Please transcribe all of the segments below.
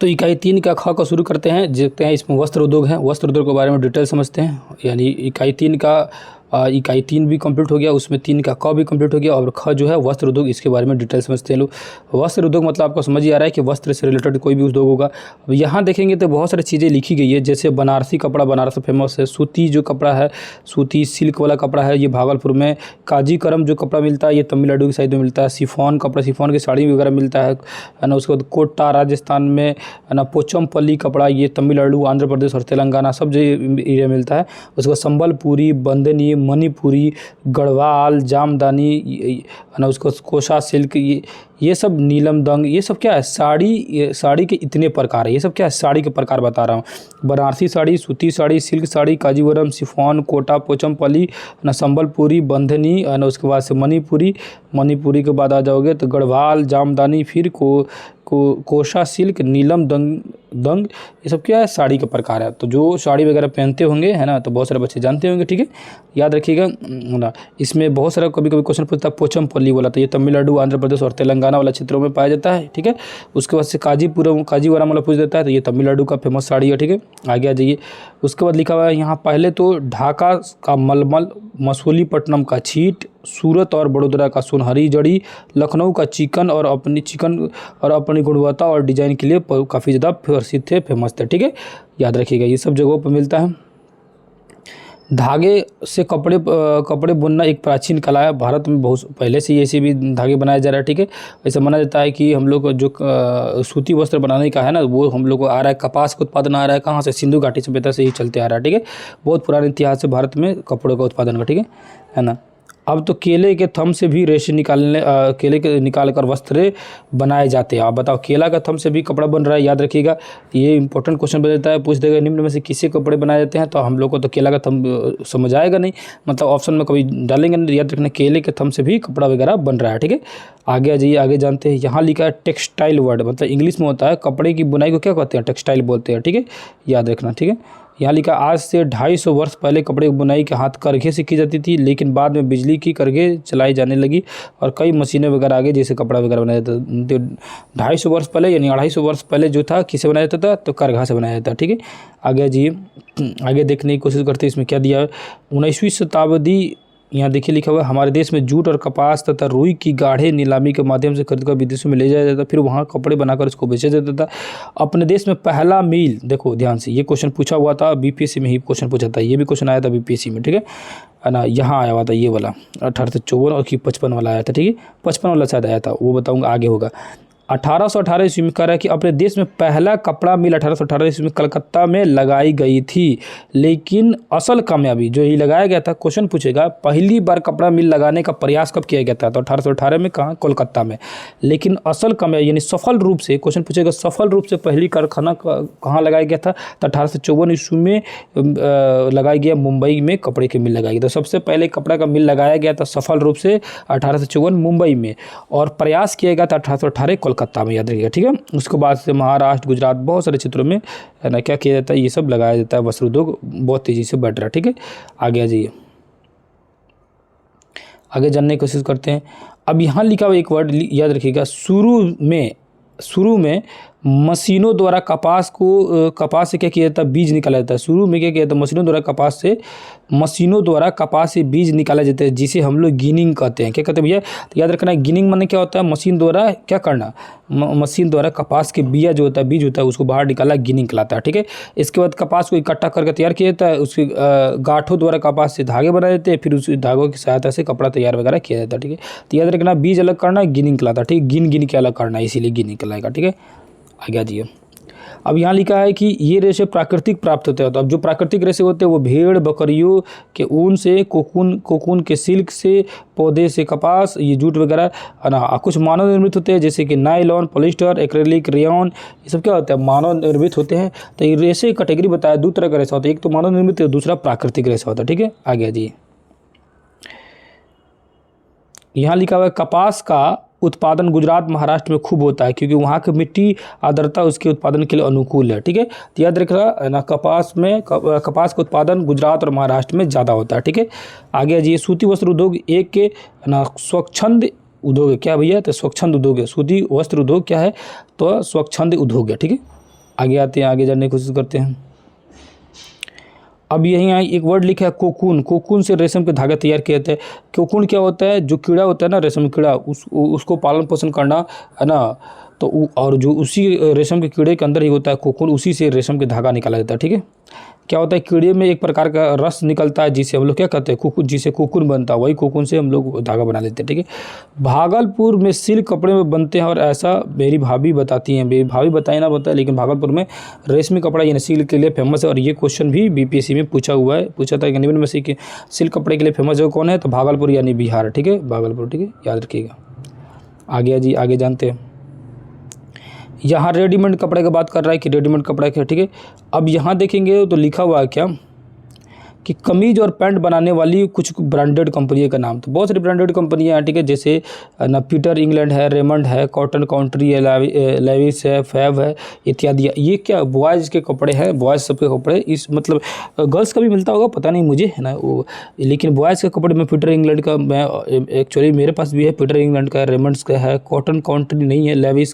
तो इकाई 3 का ख का शुरू करते हैं। देखते हैं इसमें वस्त्र उद्योग है, वस्त्र उद्योग के बारे में डिटेल समझते हैं। यानी इकाई 3 का इकाई 3 भी कंप्लीट हो गया, उसमें 3 का क भी कंप्लीट हो गया और ख जो है वस्त्र उद्योग, इसके बारे में डिटेल समझते हैं लोग। वस्त्र उद्योग मतलब आपको समझ ही आ रहा है कि वस्त्र से रिलेटेड कोई भी उद्योग होगा। अब यहाँ देखेंगे तो बहुत सारी चीज़ें लिखी गई है, जैसे बनारसी कपड़ा, बनारस फेमस है। सूती जो कपड़ा है, सूती सिल्क वाला कपड़ा है, ये भागलपुर में। काजीकरम जो कपड़ा मिलता है ये तमिलनाडु की साइड में मिलता है। शिफॉन कपड़ा, शिफॉन की साड़ी वगैरह मिलता है ना। उसके बाद कोटा राजस्थान में है ना। पोचमपल्ली कपड़ा ये तमिलनाडु, आंध्र प्रदेश और तेलंगाना सब जो एरिया मिलता है। उसके बाद संबलपुरी, बंदनी, मणिपुरी, गढ़वाल, जामदानी है ना। उसको कोसा सिल्क, ये सब नीलम दंग, ये सब क्या है, साड़ी के इतने प्रकार है। ये सब क्या है, साड़ी के प्रकार बता रहा हूँ। बनारसी साड़ी, सूती साड़ी, सिल्क साड़ी, काजीवरम, शिफॉन, कोटा, पोचमपल्ली ना, संबलपुरी, बंधनी ना। उसके बाद से मणिपुरी के बाद आ जाओगे तो गढ़वाल, जामदानी, फिर कोसा सिल्क, नीलम दंग, ये सब क्या है, साड़ी के प्रकार है। तो जो साड़ी वगैरह पहनते होंगे है ना, तो बहुत सारे बच्चे जानते होंगे, ठीक है, याद रखिएगा ना। इसमें बहुत सारा कभी कभी क्वेश्चन पूछता है पोचमपल्ली वाला, तो ये तमिलनाडु, आंध्र प्रदेश और तेलंगाना वाला क्षेत्रों में पाया जाता है, ठीक है। उसके बाद से काजीवरम वाला पूछ देता है, तो ये तमिलनाडु का फेमस साड़ी है, ठीक है। आगे आ जाइए। उसके बाद लिखा हुआ है यहाँ पहले तो ढाका का मलमल, मसूलीपट्टनम का छीट, सूरत और बड़ोदरा का सोनहरी जड़ी, लखनऊ का चिकन और अपनी गुणवत्ता और डिज़ाइन के लिए काफ़ी ज़्यादा प्रसिद्ध थे, फेमस थे, ठीक है। याद रखिएगा ये सब जगहों पर मिलता है। धागे से कपड़े बुनना एक प्राचीन कला है। भारत में बहुत पहले से ऐसे भी धागे बनाया जा रहा है, ठीक है। ऐसा माना जाता है कि हम लोग जो सूती वस्त्र बनाने का है ना, वो हम लोग को आ रहा है, कपास का उत्पादन आ रहा है कहाँ से, सिंधु घाटी सभ्यता से ही चलते आ रहा है, ठीक है। बहुत पुराना इतिहास है भारत में कपड़ों का उत्पादन का, ठीक है ना। अब तो केले के थम से भी रेशे निकाल कर वस्त्र बनाए जाते हैं। आप बताओ, केला का थम से भी कपड़ा बन रहा है, याद रखिएगा। ये इंपॉर्टेंट क्वेश्चन बन जाता है, पूछ देगा निम्न में से किससे कपड़े बनाए जाते हैं, तो हम लोग को तो केला का थम समझ आएगा नहीं, मतलब ऑप्शन में कभी डालेंगे नहीं। याद रखना, केले के थम से भी कपड़ा वगैरह बन रहा है, ठीक है। आगे आ जाइए, आगे जानते हैं। यहाँ लिखा है टेक्सटाइल वर्ड, मतलब इंग्लिश में होता है कपड़े की बुनाई को क्या कहते हैं, टेक्सटाइल बोलते हैं, ठीक है, याद रखना, ठीक है। यहाँ लिखा, आज से 250 वर्ष पहले कपड़े की बुनाई के हाथ करघे से की जाती थी, लेकिन बाद में बिजली की करघे चलाई जाने लगी और कई मशीनें वगैरह आ गई जिससे कपड़ा वगैरह बनाया जाता। 250 वर्ष पहले यानी 250 वर्ष पहले जो था किससे बनाया जाता था, तो करघा से बनाया जाता, ठीक है। आगे जी, आगे देखने की कोशिश करते हैं इसमें क्या दिया है। 19वीं शताब्दी, यहाँ देखिए लिखा हुआ है, हमारे देश में जूट और कपास तथा रुई की गाढ़े नीलामी के माध्यम से खरीदकर विदेशों में ले जाया जाता, फिर वहाँ कपड़े बनाकर उसको बेचा जाता था। अपने देश में पहला मील, देखो ध्यान से, ये क्वेश्चन पूछा हुआ था बीपीएससी में ही क्वेश्चन पूछा था, ये भी क्वेश्चन आया था बीपीएससी में, ठीक है ना। यहाँ आया हुआ था ये वाला 1854 और 55 वाला आया था, ठीक है। 55 वाला शायद आया था, वो बताऊँगा आगे होगा। 1818 ईस्वी में कह रहा है कि अपने देश में पहला कपड़ा मिल 1818 ईस्वी में कलकत्ता में लगाई गई थी, लेकिन असल कामयाबी जो ये लगाया गया था, क्वेश्चन पूछेगा पहली बार कपड़ा मिल लगाने का प्रयास कब किया गया था, तो 1818 में कहाँ, कोलकाता में। लेकिन असल कामयाबी यानी सफल रूप से, क्वेश्चन पूछेगा सफल रूप से पहली कारखाना कहाँ लगाया गया था, तो 1854 ईस्वी में लगाया गया, मुंबई में कपड़े की मिल लगाई गई। तो सबसे पहले कपड़ा का मिल लगाया गया था सफल रूप से 1854 मुंबई में, और प्रयास किया गया था 1818 कोलकाता में, याद रखिएगा, ठीक है। उसके बाद से महाराष्ट्र, गुजरात, बहुत सारे क्षेत्रों में है ना क्या किया जाता है, ये सब लगाया जाता है। वस्त्र उद्योग बहुत तेज़ी से बढ़ रहा है, ठीक है। आगे आ जाइए, आगे जानने की कोशिश करते हैं। अब यहाँ लिखा हुआ एक वर्ड याद रखिएगा, शुरू में मशीनों द्वारा कपास से क्या किया जाता है, बीज निकाला जाता है। शुरू में क्या किया जाता है, मशीनों द्वारा कपास से बीज निकाला जाता है, जिसे हम लोग गिनिंग कहते हैं। क्या कहते हैं भैया, तो याद रखना, गिनिंग माने क्या होता है, मशीन द्वारा क्या करना, मशीन द्वारा कपास के बिया जो होता है, बीज होता है, उसको बाहर निकाला, गिनिंग कहलाता है, ठीक है। इसके बाद कपास को इकट्ठा करके तैयार किया जाता है, उसके गांठों द्वारा कपास से धागे बनाए जाते हैं, फिर उस धागों की सहायता से कपड़ा तैयार वगैरह किया जाता है, ठीक है। तो याद रखना, बीज अलग करना, गिनिंग कहलाता है, ठीक है, गिन के अलग करना, इसीलिए गिनिंग कहलाएगा, ठीक है। आगे आ जाइए। अब यहाँ लिखा है कि ये रेशे प्राकृतिक प्राप्त होते हैं। तो अब जो प्राकृतिक रेशे होते हैं वो भेड़ बकरियों के ऊन से, कोकून के सिल्क से, पौधे से कपास, ये जूट वगैरह है ना। कुछ मानव निर्मित होते हैं जैसे कि नायलॉन, पॉलिस्टर, एक्रेलिक, रेयन, ये सब क्या होता है, मानव निर्मित होते हैं। तो ये रेशे कैटेगरी बताया, दो तरह का रेशा होता है, एक तो मानव निर्मित है, दूसरा प्राकृतिक रेशा होता है, ठीक है। आगे आ जाइए। यहाँ लिखा हुआ है, कपास का उत्पादन गुजरात, महाराष्ट्र में खूब होता है, क्योंकि वहाँ की मिट्टी आर्द्रता उसके उत्पादन के लिए अनुकूल है, ठीक है। तो याद रख रहा है ना, कपास का उत्पादन गुजरात और महाराष्ट्र में ज़्यादा होता है, ठीक है। आगे आ जाइए। सूती वस्त्र उद्योग एक के ना स्वच्छंद उद्योग है, क्या भैया, तो स्वच्छंद उद्योग है। सूती वस्त्र उद्योग क्या है, तो स्वच्छंद उद्योग है, ठीक है। आगे आते हैं, आगे जानने की कोशिश करते हैं। अब यहीं एक वर्ड लिखा है कोकून। कोकून से रेशम के धागे तैयार किए जाते हैं। कोकून क्या होता है? जो कीड़ा होता है ना, रेशम कीड़ा, उसको पालन पोषण करना है ना। तो और जो उसी रेशम के कीड़े के अंदर ही होता है कोकून, उसी से रेशम के धागा निकाला जाता है। ठीक है, क्या होता है कीड़े में एक प्रकार का रस निकलता है जिसे हम लोग क्या कहते हैं? कोकून, जिसे कोकून बनता है, वही कोकून से हम लोग धागा बना लेते हैं। ठीक है, भागलपुर में सिल्क कपड़े में बनते हैं और ऐसा मेरी भाभी बताती हैं। मेरी भाभी बताए ना बताए, लेकिन भागलपुर में रेशमी कपड़ा यानी सिल्क के लिए फेमस है। और ये क्वेश्चन भी बीपीएससी में पूछा हुआ है, पूछा था कि निम्न में से सिल्क कपड़े के लिए फेमस है कौन है? तो भागलपुर यानी बिहार। ठीक है, भागलपुर। ठीक है, याद रखिएगा। आगे जी, आगे जानते हैं। यहाँ रेडीमेड कपड़े की बात कर रहा है कि रेडीमेड कपड़ा क्या। ठीक है, अब यहाँ देखेंगे तो लिखा हुआ है क्या कि कमीज और पैंट बनाने वाली कुछ ब्रांडेड कंपनियों का नाम। तो बहुत सारी ब्रांडेड कंपनियां हैं। ठीक है, जैसे ना पीटर इंग्लैंड है, रेमंड है, कॉटन काउंट्री है, लेविस है, फैब है इत्यादि। ये क्या बॉयज़ के कपड़े हैं, बॉयज़ सबके कपड़े। इस मतलब गर्ल्स का भी मिलता होगा, पता नहीं मुझे, है ना वो। लेकिन बॉयज़ के कपड़े में पीटर इंग्लैंड का, मैं एक्चुअली मेरे पास भी है, पीटर इंग्लैंड का, रेमंड्स का है, कॉटन काउंट्री नहीं है, लेविस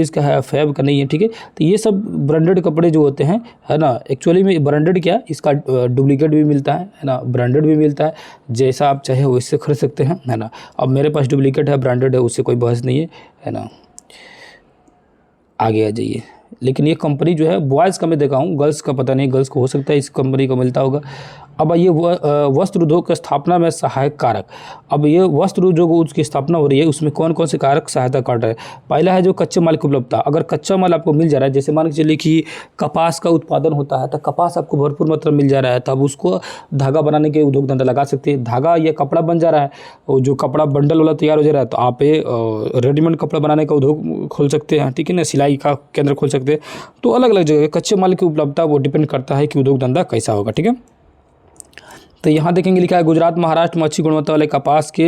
का है, फैब का नहीं है। ठीक है, तो ये सब ब्रांडेड कपड़े जो होते हैं, है ना। एक्चुअली में ब्रांडेड क्या, इसका डुप्लीकेट भी मिलता है ना, ब्रांडेड भी मिलता है। जैसा आप चाहे वैसे खरीद सकते हैं, है ना। अब मेरे पास डुप्लीकेट है, ब्रांडेड है, उससे कोई बहस नहीं है ना। आगे आ जाइए। लेकिन ये कंपनी जो है बॉयज़ का मैं देखा हूँ, गर्ल्स का पता नहीं, गर्ल्स को हो सकता है इस कंपनी को मिलता होगा। अब ये वस्त्र उद्योग की स्थापना में सहायक कारक। अब ये वस्त्र उद्योग उसकी स्थापना हो रही है, उसमें कौन कौन से कारक सहायता कर रहे हैं? पहला है जो कच्चे माल की उपलब्धता। अगर कच्चा माल आपको मिल जा रहा है, जैसे मान के चलिए कि कपास का उत्पादन होता है, तो कपास आपको भरपूर मात्रा मिल जा रहा है, तब उसको धागा बनाने के उद्योग धंधा लगा सकते हैं। धागा या कपड़ा बन जा रहा है, और जो कपड़ा बंडल वाला तैयार हो जा रहा है, तो आप रेडीमेड कपड़ा बनाने का उद्योग खोल सकते हैं। ठीक है ना, सिलाई का केंद्र खोल सकते हैं। तो अलग अलग जगह कच्चे माल की उपलब्धता वो डिपेंड करता है कि उद्योग धंधा कैसा होगा। ठीक है, तो यहाँ देखेंगे लिखा है गुजरात महाराष्ट्र में अच्छी गुणवत्ता वाले कपास के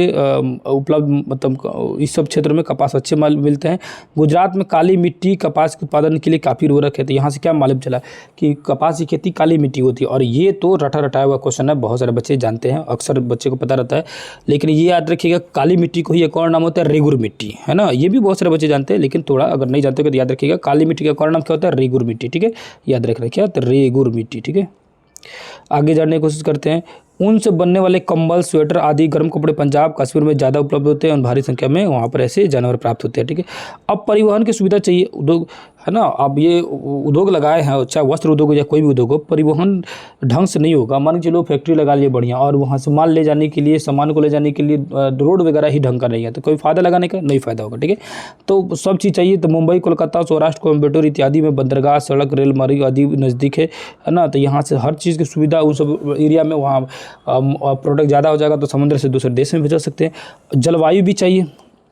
उपलब्ध, मतलब इस सब क्षेत्र में कपास अच्छे माल मिलते हैं। गुजरात में काली मिट्टी कपास के उत्पादन के लिए काफ़ी उर्वरक है। तो यहाँ से क्या मालूम चला कि कपास की खेती काली मिट्टी होती है। और ये तो रटा रटाया हुआ क्वेश्चन है, बहुत सारे बच्चे जानते हैं, अक्सर बच्चे को पता रहता है। लेकिन ये याद रखिएगा, काली मिट्टी को ही एक और नाम होता है रेगुर मिट्टी, है ना। ये भी बहुत सारे बच्चे जानते हैं, लेकिन थोड़ा अगर नहीं जानते तो याद रखिएगा, काली मिट्टी का एक और नाम क्या होता है? रेगुर मिट्टी। ठीक है, याद रख रखिए, तो रेगुर मिट्टी। ठीक है, आगे जानने की कोशिश करते हैं। ऊन से बनने वाले कंबल, स्वेटर आदि गर्म कपड़े पंजाब कश्मीर में ज़्यादा उपलब्ध होते हैं और भारी संख्या में वहाँ पर ऐसे जानवर प्राप्त होते हैं। ठीक है, अब परिवहन की सुविधा चाहिए, उद्योग, है ना। अब ये उद्योग लगाए हैं, चाहे वस्त्र उद्योग या कोई भी उद्योग हो, परिवहन ढंग से नहीं होगा। मान के चलो फैक्ट्री लगा लिए बढ़िया, और वहाँ से माल ले जाने के लिए, सामान को ले जाने के लिए रोड वगैरह ही ढंग का नहीं है, तो कोई फ़ायदा लगाने का नहीं फ़ायदा होगा। ठीक है, तो सब चीज़ चाहिए। तो मुंबई, कोलकाता, सौराष्ट्र, कोयम्बटूर इत्यादि में बंदरगाह, सड़क, रेल मार्ग आदि नज़दीक है ना। तो यहाँ से हर चीज़ की सुविधा उस सब एरिया में, वहाँ प्रोडक्ट ज़्यादा हो जाएगा तो समुद्र से दूसरे देश में भेज सकते हैं। जलवायु भी चाहिए,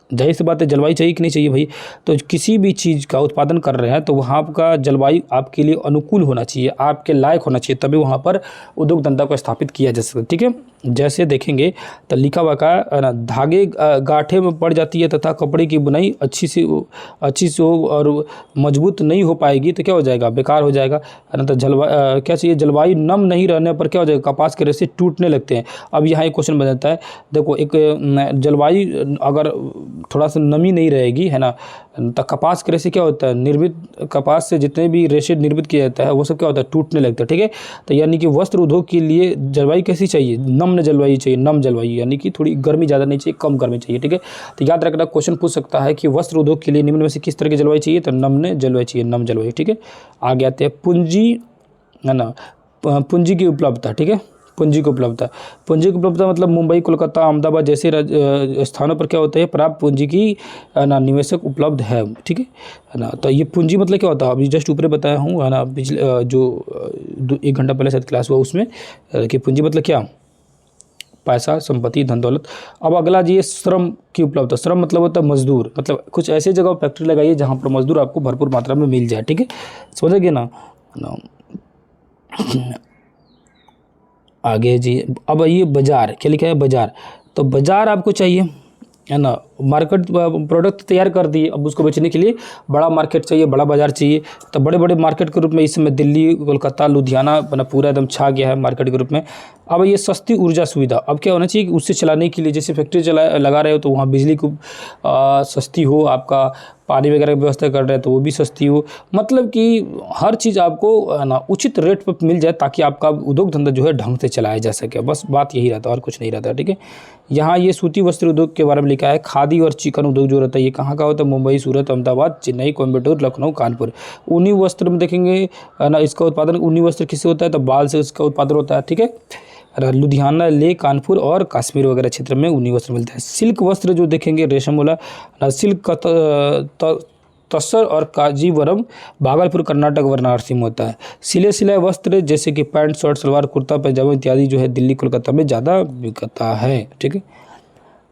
जाहिर सी बात है, जलवायु चाहिए कि नहीं चाहिए भाई। तो किसी भी चीज़ का उत्पादन कर रहे हैं तो वहाँ का जलवायु आपके लिए अनुकूल होना चाहिए, आपके लायक होना चाहिए, तभी वहाँ पर उद्योग धंधा को स्थापित किया जा सकता है। ठीक है, जैसे देखेंगे तो लिखा हुआ का ना, धागे गांठे में पड़ जाती है तथा कपड़े की बुनाई अच्छी से हो और मजबूत नहीं हो पाएगी तो क्या हो जाएगा? बेकार हो जाएगा, है ना। तो क्या चाहिए? जलवायु नम नहीं रहने पर क्या हो जाएगा? कपास के रेशे टूटने लगते हैं। अब यहाँ एक क्वेश्चन बन जाता है, देखो, एक जलवायु अगर थोड़ा सा नमी नहीं रहेगी, है ना, तो कपास के रेशे क्या होता है? निर्मित कपास से जितने भी रेशे निर्मित किया जाता है वो सब क्या होता है? टूटने लगता है। ठीक है, तो यानी कि वस्त्र उद्योग के लिए जलवायु कैसी चाहिए? नम्र जलवायु चाहिए, नम जलवायु, यानी कि थोड़ी गर्मी ज़्यादा नहीं चाहिए, कम गर्मी चाहिए। ठीक है, तो याद रखना, क्वेश्चन पूछ सकता है कि वस्त्र उद्योग के लिए निम्न में से किस तरह की जलवायु चाहिए? तो नम्र जलवायु चाहिए, नम जलवायु। ठीक है, आगे आते हैं पूंजी, है ना, पूंजी की उपलब्धता। ठीक है, पूंजी की उपलब्धता, पूंजी की उपलब्धता मतलब मुंबई, कोलकाता, अहमदाबाद जैसे स्थानों पर क्या होता है? पर्याप्त पूंजी की ना निवेशक उपलब्ध है। ठीक है ना। तो ये पूंजी मतलब क्या होता है? अभी जस्ट ऊपर बताया हूँ, है ना, पिछले जो 1 घंटा पहले शायद क्लास हुआ उसमें, कि पूंजी मतलब क्या? पैसा, संपत्ति, धन दौलत। अब अगला जी श्रम की उपलब्धता। श्रम मतलब होता है मजदूर, मतलब कुछ ऐसे जगह फैक्ट्री लगाइए जहाँ पर मजदूर आपको भरपूर मात्रा में मिल जाए। ठीक है, समझेंगे ना। आगे जी, अब ये बाजार, क्या लिखा है? बाजार। तो बाजार आपको चाहिए, है ना। मार्केट, प्रोडक्ट तैयार कर दिए, अब उसको बेचने के लिए बड़ा मार्केट चाहिए, बड़ा बाजार चाहिए। तो बड़े बड़े मार्केट के रूप में इस समय दिल्ली, कोलकाता, लुधियाना अपना पूरा एकदम छा गया है मार्केट के रूप में। अब ये सस्ती ऊर्जा सुविधा, अब क्या होना चाहिए कि उससे चलाने के लिए, जैसे फैक्ट्री लगा रहे हो तो वहाँ बिजली को सस्ती हो, आपका पानी वगैरह की व्यवस्था कर रहे हैं तो वो भी सस्ती हो, मतलब कि हर चीज़ आपको ना उचित रेट पर मिल जाए ताकि आपका उद्योग धंधा जो है ढंग से चलाया जा सके। बस बात यही रहता है और कुछ नहीं रहता, ठीक है। यहाँ ये सूती वस्त्र उद्योग के बारे में लिखा है। खादी और चिकन उद्योग जो रहता है ये कहाँ का होता है? मुंबई, सूरत, अहमदाबाद, चेन्नई, कोयम्बटूर, लखनऊ, कानपुर। ऊनी वस्त्र में देखेंगे ना, इसका उत्पादन ऊनी वस्त्र किससे होता है? तो बाल से इसका उत्पादन होता है, ठीक है। लुधियाना, लेह, कानपुर और कश्मीर वगैरह क्षेत्र में ऊनी वस्त्र मिलता है। सिल्क वस्त्र जो देखेंगे रेशम वाला, सिल्क का तसर और काजीवरम भागलपुर, कर्नाटक, वाराणसी में होता है। सिले वस्त्र जैसे कि पैंट, शर्ट, सलवार, कुर्ता, पैजामा इत्यादि जो है दिल्ली, कोलकाता में ज़्यादा बिकता है, ठीक है।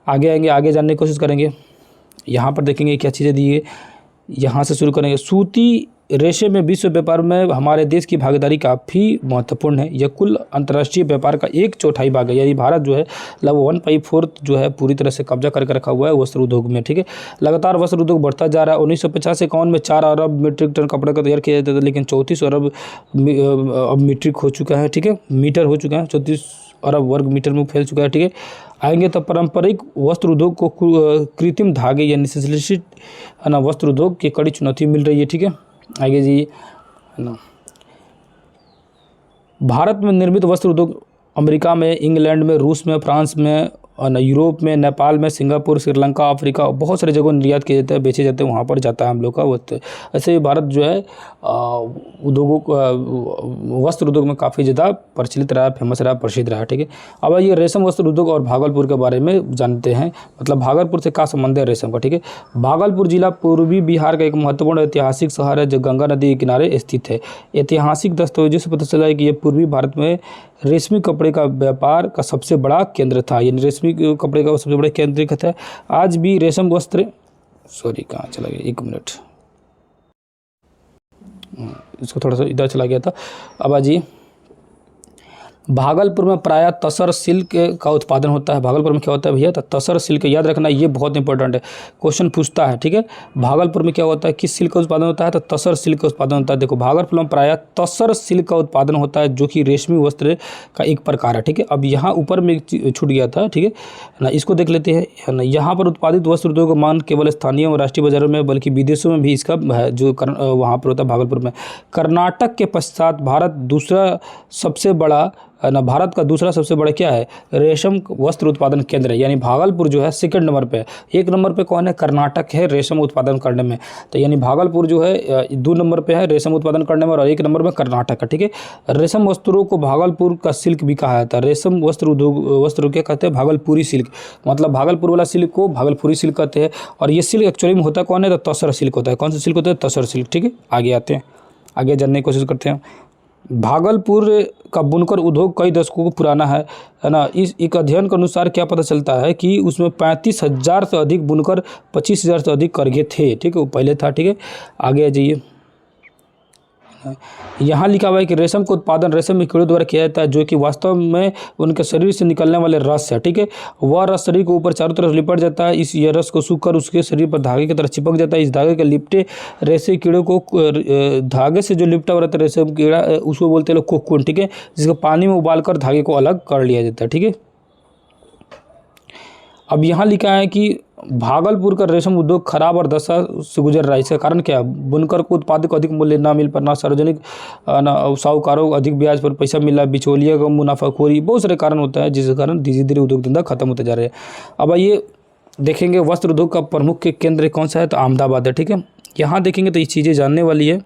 आगे आएंगे, आगे जानने की कोशिश करेंगे। यहाँ पर देखेंगे क्या चीज़ें दी है, यहाँ से शुरू करेंगे। सूती रेशे में विश्व व्यापार में हमारे देश की भागीदारी काफ़ी महत्वपूर्ण है। यह कुल अंतर्राष्ट्रीय व्यापार का 1/4 भाग है, यानी भारत जो है लगभग 1/4 जो है पूरी तरह से कब्जा करके रखा हुआ है वस्त्र उद्योग में, ठीक है। लगातार वस्त्र उद्योग बढ़ता जा रहा है। 1950-51 में 4 अरब मीट्रिक टन कपड़े का तैयार किया जाता था, लेकिन 34 अरब अब मीट्रिक हो चुका है, ठीक है, मीटर हो चुका है, 34 अरब वर्ग मीटर में फैल चुका है, ठीक है। आएंगे तो पारंपरिक वस्त्र उद्योग को कृत्रिम धागे यानी सिंथेटिक है ना वस्त्र उद्योग की कड़ी चुनौती मिल रही है, ठीक है। आगे जी है ना, भारत में निर्मित वस्त्र उद्योग अमेरिका में, इंग्लैंड में, रूस में, फ्रांस में, यूरोप में, नेपाल में, सिंगापुर, श्रीलंका, अफ्रीका, बहुत सारी जगहों निर्यात किए जाते हैं, बेचे जाते हैं, वहाँ पर जाता है हम लोग का वस्त्र। ऐसे भारत जो है उद्योगों वस्त्र उद्योग में काफ़ी ज़्यादा प्रचलित रहा, फेमस रहा, प्रसिद्ध रहा, ठीक है। अब ये रेशम वस्त्र उद्योग और भागलपुर के बारे में जानते हैं, मतलब भागलपुर से क्या संबंध है रेशम का, ठीक है। भागलपुर जिला पूर्वी बिहार का एक महत्वपूर्ण ऐतिहासिक शहर है जो गंगा नदी के किनारे स्थित है। ऐतिहासिक दस्तावेजों से पता चला है कि यह पूर्वी भारत में रेशमी कपड़े का व्यापार का सबसे बड़ा केंद्र था, यानी रेशमी कपड़े का सबसे बड़ा केंद्र था। आज भी रेशम वस्त्र, सॉरी कहाँ चला गया, 1 मिनट, इसको थोड़ा सा इधर चला गया था। अब आज भागलपुर में प्रायः तसर सिल्क का उत्पादन होता है। भागलपुर में क्या होता है भैया? तो तसर सिल्क, याद रखना ये बहुत इंपॉर्टेंट है, क्वेश्चन पूछता है, ठीक है। भागलपुर में क्या होता है, किस सिल्क का उत्पादन होता है? तो तसर सिल्क का उत्पादन होता है। देखो भागलपुर में प्रायः तसर सिल्क का उत्पादन होता है जो कि रेशमी वस्त्र का एक प्रकार है, ठीक है। अब यहाँ ऊपर में एक छूट गया था, ठीक है ना, इसको देख लेते हैं, है ना। यहाँ पर उत्पादित वस्त्र उद्योग का मान केवल स्थानीय और राष्ट्रीय बाजारों में बल्कि विदेशों में भी इसका है, जो वहाँ पर होता है भागलपुर में। कर्नाटक के पश्चात भारत दूसरा सबसे बड़ा ना, भारत का दूसरा सबसे बड़ा क्या है? रेशम वस्त्र उत्पादन केंद्र है, यानी भागलपुर जो है सेकंड नंबर पे है। 1 नंबर पे कौन है? कर्नाटक है रेशम उत्पादन करने में, तो यानी भागलपुर जो है 2 नंबर पे है रेशम उत्पादन करने में और 1 नंबर में कर्नाटक है, ठीक है। रेशम वस्त्रों को भागलपुर का सिल्क भी कहा जाता है। रेशम वस्त्र उद्योग वस्त्र क्या कहते हैं? भागलपुरी सिल्क, मतलब भागलपुर वाला सिल्क को भागलपुरी सिल्क कहते हैं। और ये सिल्क एक्चुअली में होता कौन है? तो तसर सिल्क होता है। कौन सा सिल्क होता है? तसर सिल्क, ठीक है। आगे आते हैं, आगे जानने की कोशिश करते हैं। भागलपुर का बुनकर उद्योग कई दशकों को पुराना है ना। इस एक अध्ययन के अनुसार क्या पता चलता है कि उसमें 35,000 से अधिक बुनकर, 25,000 से अधिक करघे थे, ठीक है, वो पहले था, ठीक है। आगे आ जाइए, यहाँ लिखा हुआ है कि रेशम का उत्पादन रेशम के कीड़ों द्वारा किया जाता है जो कि वास्तव में उनके शरीर से निकलने वाले रस है, ठीक है। वह रस शरीर के ऊपर चारों तरफ लिपट जाता है। ये रस को सूखकर उसके शरीर पर धागे की तरह चिपक जाता है। इस धागे के लिपटे रेशे कीड़ों को, धागे से जो लिपटा हुआ रहता है रेशम कीड़ा, उसको बोलते हैं लोग कोकून, ठीक है, जिसको पानी में उबालकर धागे को अलग कर लिया जाता है, ठीक है। अब यहाँ लिखा है कि भागलपुर का रेशम उद्योग खराब और दशा से गुजर रहा है। इसका कारण क्या है? बुनकर को उत्पाद को अधिक मूल्य ना मिल पाना, सार्वजनिक साहूकारों को अधिक ब्याज पर पैसा मिला, बिचौलिया का मुनाफाखोरी, बहुत सारे कारण होता है जिसके कारण धीरे धीरे उद्योग धंधा खत्म होते जा रहे हैं। अब आइए देखेंगे वस्त्र उद्योग का प्रमुख केंद्र कौन सा है? तो अहमदाबाद है, ठीक है। यहाँ देखेंगे तो ये चीज़ें जानने वाली है।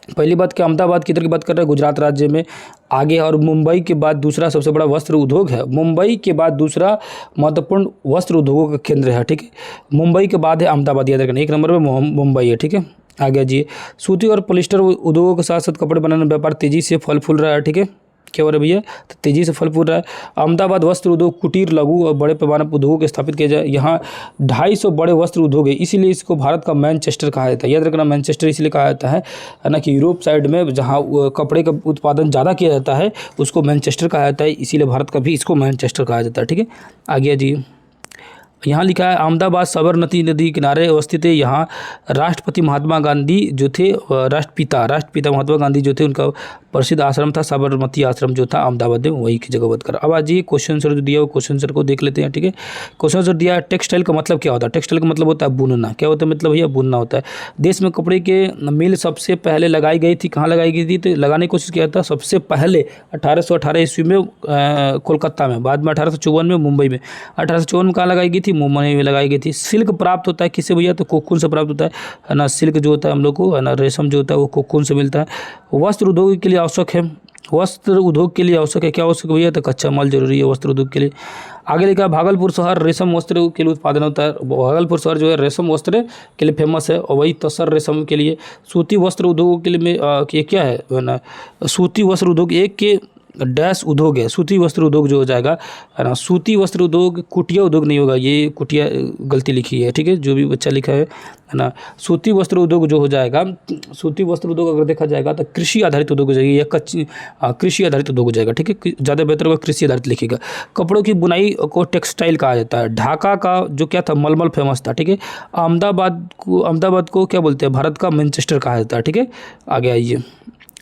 पहली बात कि अहमदाबाद किधर की बात कर रहे हैं? गुजरात राज्य में। आगे और मुंबई के बाद दूसरा सबसे बड़ा वस्त्र उद्योग है। मुंबई के बाद दूसरा महत्वपूर्ण वस्त्र उद्योगों का केंद्र है, ठीक है। मुंबई के बाद है अहमदाबाद, याद रखना 1 नंबर पे मुंबई है, ठीक है। आगे जी, सूती और पॉलिस्टर उद्योगों के साथ साथ कपड़े बनाने का व्यापार तेजी से फल फूल रहा है, ठीक है। क्या हो रहा है भैया? तो तेजी से फल फूल रहा है। अहमदाबाद वस्त्र उद्योग कुटीर, लघु और बड़े पैमाने पर उद्योगों को स्थापित किया जाए। यहाँ 250 बड़े वस्त्र उद्योग है, इसीलिए इसको भारत का मैनचेस्टर कहा जाता है। याद रखना मैनचेस्टर इसलिए कहा जाता है ना कि यूरोप साइड में जहाँ कपड़े का उत्पादन ज़्यादा किया जाता है उसको मैनचेस्टर कहा जाता है, इसीलिए भारत का भी इसको मैनचेस्टर कहा जाता है, ठीक है। आगे जी, यहाँ लिखा है अहमदाबाद साबरमती नदी किनारे अवस्थित है। यहाँ राष्ट्रपति महात्मा गांधी जो थे, राष्ट्रपिता महात्मा गांधी जो थे, उनका प्रसिद्ध आश्रम था साबरमती आश्रम जो था अहमदाबाद में, वही की जगह बात कर। अब आज ये क्वेश्चन आंसर जो दिया वो क्वेश्चन आंसर को देख लेते हैं, ठीक है। क्वेश्चन आंसर दिया है टेक्सटाइल का मतलब क्या होता है। टेक्सटाइल का मतलब होता है बुनना। क्या होता है मतलब भैया बुनना होता है। देश में कपड़े के मिल सबसे पहले लगाई गई थी, कहाँ लगाई गई थी, तो लगाने की कोशिश किया था सबसे पहले 1818 ईस्वी में कोलकाता में, बाद में 1854 में मुंबई में। 1854 में कहाँ लगाई गई थी, मुंबई में लगाई गई थी। सिल्क प्राप्त होता है किससे भैया, तो कोकून से प्राप्त होता है ना। सिल्क जो होता है हम लोग को है ना, रेशम जो होता है वो कोकून से मिलता है। वस्त्र उद्योग के लिए आवश्यक है, वस्त्र उद्योग के लिए आवश्यक है, क्या आवश्यक भैया, तो कच्चा माल जरूरी है वस्त्र उद्योग के लिए। आगे लिखा है भागलपुर शहर रेशम वस्त्र के लिए उत्पादन होता है। भागलपुर शहर जो है रेशम वस्त्र के लिए फेमस है, और वही तसर रेशम के लिए। सूती वस्त्र उद्योग के लिए में ये क्या है ना, सूती वस्त्र उद्योग एक के डैश उद्योग है। सूती वस्त्र उद्योग जो हो जाएगा है ना, सूती वस्त्र उद्योग कुटिया उद्योग नहीं होगा, ये कुटिया गलती लिखी है, ठीक है, जो भी बच्चा लिखा है ना। सूती वस्त्र उद्योग जो हो जाएगा, सूती वस्त्र उद्योग अगर देखा जाएगा तो कृषि आधारित उद्योग हो जाएगी, या कच्ची कृषि आधारित उद्योग हो जाएगा, ठीक है। ज़्यादा बेहतर होगा कृषि आधारित लिखिएगा। कपड़ों की बुनाई को टेक्सटाइल कहा जाता है। ढाका का जो क्या था, मलमल फेमस था, ठीक है। अहमदाबाद को क्या बोलते हैं, भारत का मैनचेस्टर कहा जाता है, ठीक है। आगे आइए,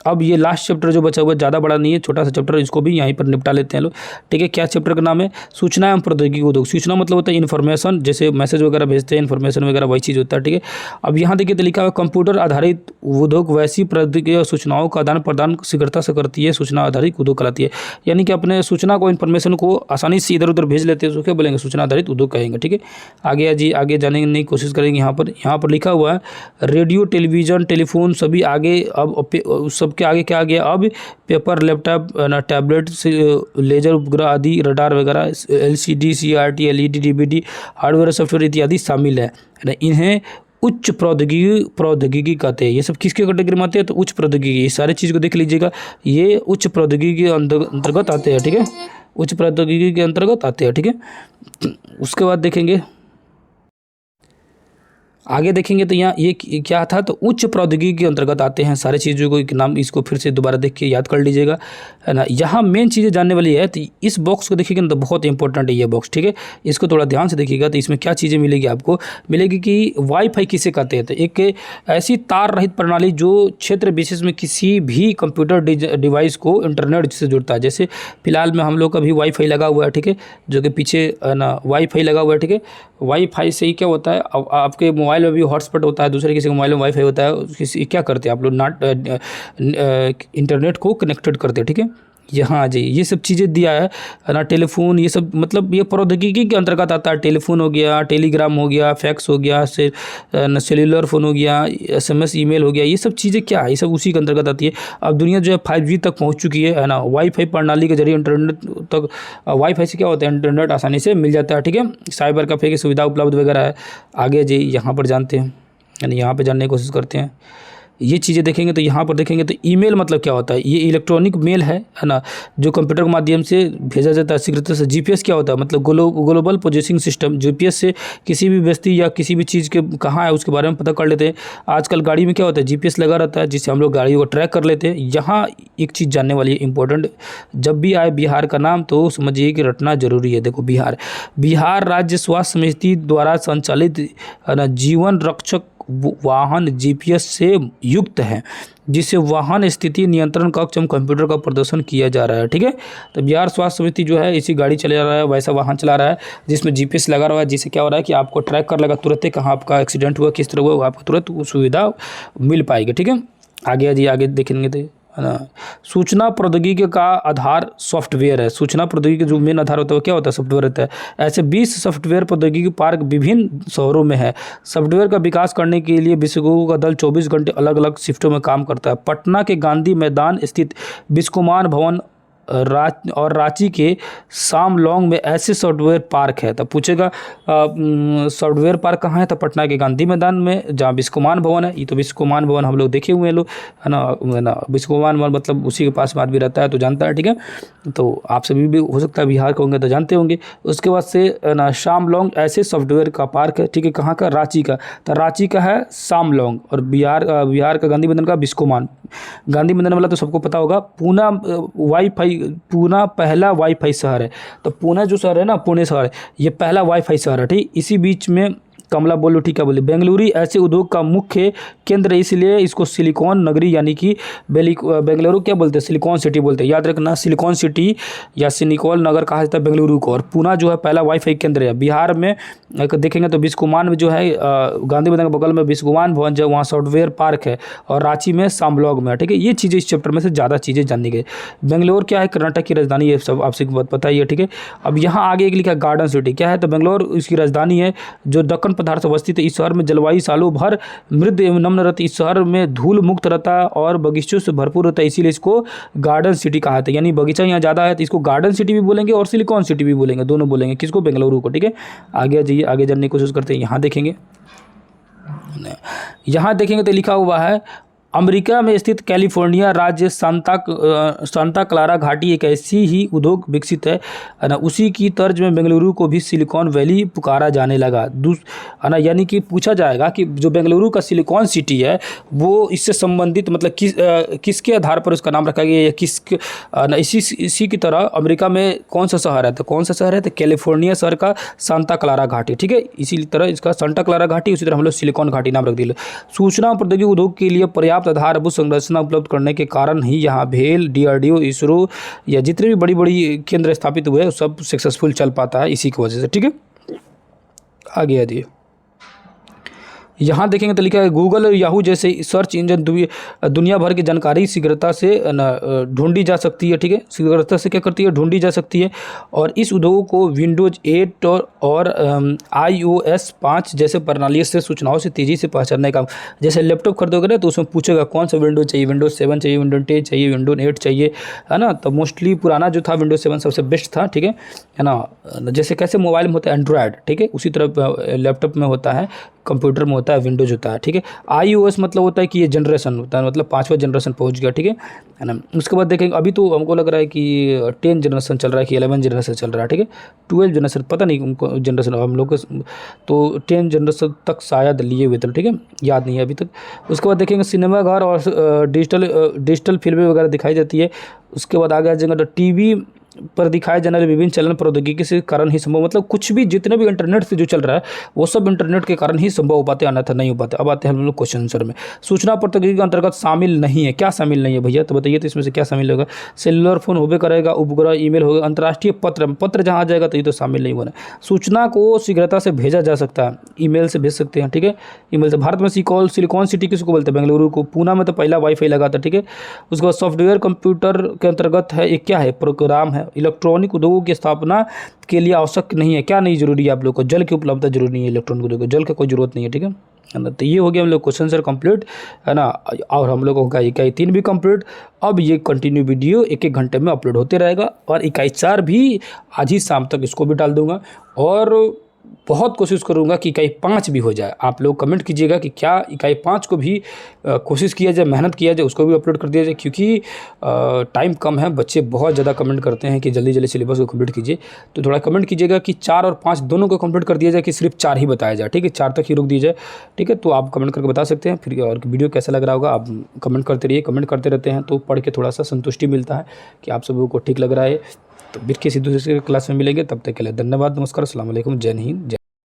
अब ये लास्ट चैप्टर जो बचा हुआ है ज़्यादा बड़ा नहीं है, छोटा सा चैप्टर, इसको भी यहीं पर निपटा लेते हैं लोग, ठीक है। क्या चैप्टर का नाम है, सूचना एवं प्रौद्योगिकी उद्योग। सूचना मतलब होता है इन्फॉर्मेशन, जैसे मैसेज वगैरह भेजते हैं, इन्फॉर्मेशन वगैरह वही चीज़ होता है, ठीक है। अब यहाँ देखिए तो लिखा हुआ कंप्यूटर आधारित उद्योग वैसी प्रौद्योगिकी और सूचनाओं का आदान प्रदान शीघ्रता से करती है, सूचना आधारित उद्योग कहलाती है। यानी कि अपने सूचना को, इन्फॉर्मेशन को आसानी से इधर उधर भेज लेते हैं, उसको क्या बोलेंगे, सूचना आधारित उद्योग कहेंगे, ठीक है। आगे जाने की कोशिश करेंगे। यहाँ पर लिखा हुआ है रेडियो, टेलीविजन, टेलीफोन सभी आगे, अब सबके आगे क्या आ गया, अब पेपर, लैपटॉप, टैबलेट, लेजर उपग्रह आदि, रडार वगैरह, LCD, CRT, LED, DVD, hardware, software इत्यादि शामिल है ना। इन्हें उच्च प्रौद्योगिकी कहते हैं। ये सब किसके कैटेगरी में आते हैं, तो उच्च प्रौद्योगिकी। ये सारे चीज़ को देख लीजिएगा, ये उच्च प्रौद्योगिकी के अंतर्गत आते हैं, ठीक है। उच्च प्रौद्योगिकी के अंतर्गत आते हैं, ठीक है। उसके बाद देखेंगे, आगे देखेंगे तो यहाँ ये क्या था, तो उच्च प्रौद्योगिकी के अंतर्गत आते हैं सारी चीज़ों को। एक नाम इसको फिर से दोबारा देख के याद कर लीजिएगा, है ना। यहाँ मेन चीज़ें जानने वाली है, तो इस बॉक्स को देखिएगा ना, तो बहुत इंपॉर्टेंट है ये बॉक्स, ठीक है। इसको थोड़ा ध्यान से देखिएगा, तो इसमें क्या चीज़ें मिलेगी आपको, मिलेगी कि वाईफाई किसे कहते हैं, तो एक ऐसी तार रहित प्रणाली जो क्षेत्र विशेष में किसी भी कंप्यूटर डिवाइस को इंटरनेट से जुड़ता है। जैसे फिलहाल में हम लोग का भी वाईफाई लगा हुआ है, ठीक है, जो कि पीछे ना वाईफाई लगा हुआ है, ठीक है। वाईफाई से ही क्या होता है, आपके मोबाइल में भी हॉटस्पॉट होता है, दूसरे किसी के मोबाइल में वाईफाई होता है, किसी क्या करते हैं आप लोग, इंटरनेट को कनेक्टेड करते हैं, ठीक है। यहाँ जी ये सब चीज़ें दिया है ना। टेलीफोन, ये सब मतलब ये प्रौद्योगिकी के अंतर्गत आता है। टेलीफोन हो गया, टेलीग्राम हो गया, फैक्स हो गया, सेल्युलर फ़ोन हो गया, SMS ईमेल हो गया, ये सब चीज़ें क्या है, ये सब उसी के अंतर्गत आती है। अब दुनिया जो है 5G तक पहुँच चुकी है ना। वाईफाई प्रणाली के जरिए इंटरनेट तक, वाईफाई से क्या होता है, इंटरनेट आसानी से मिल जाता है, ठीक है। साइबर कैफे की सुविधा उपलब्ध वगैरह है। आगे जी यहाँ पर जानते हैं, यानी यहाँ पर जानने की कोशिश करते हैं। ये चीज़ें देखेंगे तो यहाँ पर देखेंगे तो ईमेल मतलब क्या होता है, ये इलेक्ट्रॉनिक मेल है ना, जो कंप्यूटर के माध्यम से भेजा जाता है शीघ्रता से। GPS क्या होता है, मतलब ग्लोबल पोजीशनिंग सिस्टम। GPS से किसी भी व्यक्ति या किसी भी चीज़ के कहाँ है उसके बारे में पता कर लेते हैं। आजकल गाड़ी में क्या होता है, GPS लगा रहता है, जिससे हम लोग गाड़ी को ट्रैक कर लेते हैं। यहाँ एक चीज़ जानने वाली है इंपॉर्टेंट, जब भी आए बिहार का नाम तो समझिए कि रटना जरूरी है। देखो बिहार राज्य स्वास्थ्य समिति द्वारा संचालित है ना जीवन रक्षक वाहन GPS से युक्त है, जिससे वाहन स्थिति नियंत्रण कक्ष एवं कंप्यूटर का प्रदर्शन किया जा रहा है, ठीक है। तो बिहार स्वास्थ्य समिति जो है इसी गाड़ी चला रहा है, वैसा वाहन चला रहा है जिसमें GPS लगा रहा है, जिससे क्या हो रहा है कि आपको ट्रैक कर लेगा तुरंत ही, कहाँ आपका एक्सीडेंट हुआ, किस तरह हुआ, आपको तुरंत वो सुविधा मिल पाएगी, ठीक है। आगे देखेंगे तो है ना, सूचना प्रौद्योगिकी का आधार सॉफ्टवेयर है। सूचना प्रौद्योगिकी जो मेन आधार होता है वो क्या होता है, सॉफ्टवेयर होता है। ऐसे 20 सॉफ्टवेयर प्रौद्योगिकी पार्क विभिन्न शहरों में है। सॉफ्टवेयर का विकास करने के लिए विशेषज्ञों का दल 24 घंटे अलग अलग शिफ्टों में काम करता है। पटना के गांधी मैदान स्थित बिस्कोमान भवन और रांची के सामलोंग में ऐसे सॉफ्टवेयर पार्क है। तो पूछेगा सॉफ्टवेयर पार्क कहाँ है, तो पटना के गांधी मैदान में, जहाँ बिस्कोमान भवन है। ये तो बिस्कोमान भवन हम लोग देखे हुए हैं लोग, है ना। बिस्कोमान भवन मतलब उसी के पास में आदमी रहता है तो जानता है, ठीक है। तो आप सभी भी हो सकता है बिहार के होंगे तो जानते होंगे। उसके बाद से ना सामलोंग ऐसे सॉफ्टवेयर का पार्क है, ठीक है। कहाँ का, रांची का। तो रांची का है सामलोंग, और बिहार का गांधी मैदान का बिस्कोमान। गांधी मैदान वाला तो सबको पता होगा। पूना पहला वाईफाई शहर है। तो पूना जो शहर है ना, पुणे शहर, ये पहला वाईफाई शहर है, ठीक। इसी बीच में कमला बोलो ठीक है बोले। बेंगलुरु ऐसे उद्योग का मुख्य केंद्र है, इसलिए इसको सिलिकॉन नगरी यानी कि बेंगलुरु क्या बोलते हैं, सिलिकॉन सिटी बोलते हैं। याद रखना, सिलिकॉन सिटी या सिलिकॉन नगर कहा जाता है बेंगलुरु को। और पूना जो है पहला वाईफाई केंद्र है। बिहार में अगर देखेंगे तो बिस्कुमान में जो है गांधी मैदान के बगल में बिस्कुमान भवन जो वहाँ सॉफ्टवेयर पार्क है, और रांची में सामब्लॉग में है। ठीक है, ये चीज़ें इस चैप्टर में से ज़्यादा चीज़ें जाननी गई। बेंगलोर क्या है, कर्नाटक की राजधानी, ये सब आपसे बात पता ही है। ठीक है, अब यहाँ आगे एक लिखा गार्डन सिटी क्या है, तो बेंगलोर इसकी राजधानी है जो दक्कन पठार से अवस्थित है। इस शहर में जलवायु सालों भर मृद एवं नम्र रहती है। इस शहर में धूल मुक्त रहता है और बगीचों से भरपूर रहता है, इसीलिए इसको गार्डन सिटी कहा जाता है। यानी बगीचा यहाँ ज़्यादा है तो इसको गार्डन सिटी भी बोलेंगे और सिलिकॉन सिटी भी बोलेंगे, दोनों बोलेंगे। किसको, बेंगलुरु को। ठीक है, आगे जाइए, आगे जानने की कोशिश करते हैं। यहाँ देखेंगे, यहाँ देखेंगे तो लिखा हुआ है अमेरिका में स्थित कैलिफोर्निया राज्य सांता क्लारा घाटी एक ऐसी ही उद्योग विकसित है ना, उसी की तर्ज में बेंगलुरु को भी सिलिकॉन वैली पुकारा जाने लगा। है ना, यानी कि पूछा जाएगा कि जो बेंगलुरु का सिलिकॉन सिटी है वो इससे संबंधित मतलब किसके आधार पर उसका नाम रखा गया, या किस इसी की तरह अमेरिका में कौन सा शहर है, तो कौन सा शहर है, तो कैलिफोर्निया शहर का सांता क्लारा घाटी। ठीक है, इसी तरह इसका सांता क्लारा घाटी, उसी तरह हम लोग सिलिकॉन घाटी नाम रख दिए। सूचना और प्रौद्योगिकी उद्योग के लिए पर्याप्त आधारभूत संरचना उपलब्ध करने के कारण ही यहाँ भेल, डीआरडीओ, इसरो या जितने भी बड़ी बड़ी केंद्र स्थापित हुए सब सक्सेसफुल चल पाता है इसी की वजह से। ठीक है, आगे आ जाइए। यहाँ देखेंगे तो लिखा है गूगल और याहू जैसे सर्च इंजन दुनिया भर की जानकारी शीघ्रता से ढूंढी जा सकती है। ठीक है, शीघ्रता से क्या करती है, ढूंढी जा सकती है। और इस उद्योग को विंडोज 8 और iOS 5 जैसे प्रणालियों से सूचनाओं से तेज़ी से पहचानने का, जैसे लैपटॉप खरीदोगे ना तो उसमें पूछेगा कौन सा विंडोज चाहिए, विंडोज 7 चाहिए, विंडोज 10 चाहिए, विंडोज 8 चाहिए, है ना। तो मोस्टली पुराना जो था विंडोज 7 सबसे बेस्ट था। ठीक है ना, जैसे कैसे मोबाइल में होता है एंड्रॉयड, ठीक है, उसी तरह लैपटॉप में होता है, कंप्यूटर में होता है विंडोज होता है। ठीक है, iOS मतलब होता है कि ये जनरेशन होता है, मतलब 5वां जनरेशन पहुंच गया। ठीक है ना। उसके बाद देखेंगे अभी तो हमको लग रहा है कि 10 जनरेशन चल रहा है कि 11 जनरेशन चल रहा है। ठीक है, 12 जनरेशन पता नहीं उनको जनरेशन हम लोग तो 10 जनरेशन तक शायद लिए हुए थे। ठीक है, याद नहीं है अभी तक। उसके बाद देखेंगे सिनेमा घर और डिजिटल फिल्में वगैरह दिखाई जाती है। उसके बाद आगे आ जाएंगे तो टीवी पर दिखाए जाने वाले विभिन्न चलन प्रौद्योगिकी से कारण ही संभव, मतलब कुछ भी जितने भी इंटरनेट से जो चल रहा है वो सब इंटरनेट के कारण ही संभव हो पाते, अन्यथा नहीं हो पाते। अब आते हैं हम लोग क्वेश्चन आंसर में। सूचना प्रौद्योगिकी के अंतर्गत शामिल नहीं है, क्या शामिल नहीं है भैया, तो बताइए, तो इसमें से क्या शामिल होगा। सेलुलर फोन होबे करेगा, उपग्रह, ईमेल होगा, अंतर्राष्ट्रीय पत्र जहाँ आ जाएगा तो ये तो शामिल नहीं होना। सूचना को शीघ्रता से भेजा जा सकता है, ईमेल से भेज सकते हैं। ठीक है, ईमेल से। भारत में सिलिकॉन सिटी किसको बोलते हैं, बेंगलुरु को। पूना में तो पहला वाईफाई लगा था। ठीक है, उसके बाद सॉफ्टवेयर कंप्यूटर के अंतर्गत है, एक क्या है, प्रोग्राम है। इलेक्ट्रॉनिक उद्योगों की स्थापना के लिए आवश्यक नहीं है, क्या नहीं जरूरी है आप लोग को, जल की उपलब्धता जरूरी नहीं है। इलेक्ट्रॉनिक उद्योग को जल की कोई जरूरत नहीं है। ठीक है ना, तो ये हो गया हम लोग क्वेश्चन आंसर कंप्लीट, है ना। और हम लोगों का इकाई 3 भी कंप्लीट। अब ये कंटिन्यू वीडियो 1-1 घंटे में अपलोड होते रहेगा, और इकाई 4 भी आज ही शाम तक इसको भी डाल दूंगा, और बहुत कोशिश करूंगा कि इकाई 5 भी हो जाए। आप लोग कमेंट कीजिएगा कि क्या इकाई 5 को भी कोशिश किया जाए, मेहनत किया जाए, उसको भी अपलोड कर दिया जाए, क्योंकि टाइम कम है। बच्चे बहुत ज़्यादा कमेंट करते हैं कि जल्दी जल्दी सिलेबस को कंप्लीट कीजिए, तो थोड़ा कमेंट कीजिएगा कि 4 और 5 दोनों को कंप्लीट कर दिया जाए, कि सिर्फ 4 ही बताया जाए। ठीक है, 4 तक ही रोक दिया जाए। ठीक है, तो आप कमेंट करके बता सकते हैं। फिर और वीडियो कैसा लग रहा होगा आप कमेंट करते रहिए, कमेंट करते रहते हैं तो पढ़ के थोड़ा सा संतुष्टि मिलता है कि आप सबों को ठीक लग रहा है। तो फिर किसी दूसरे क्लास में मिलेंगे, तब तक के लिए धन्यवाद, नमस्कार, अस्सलाम वालेकुम, जय हिंद, जय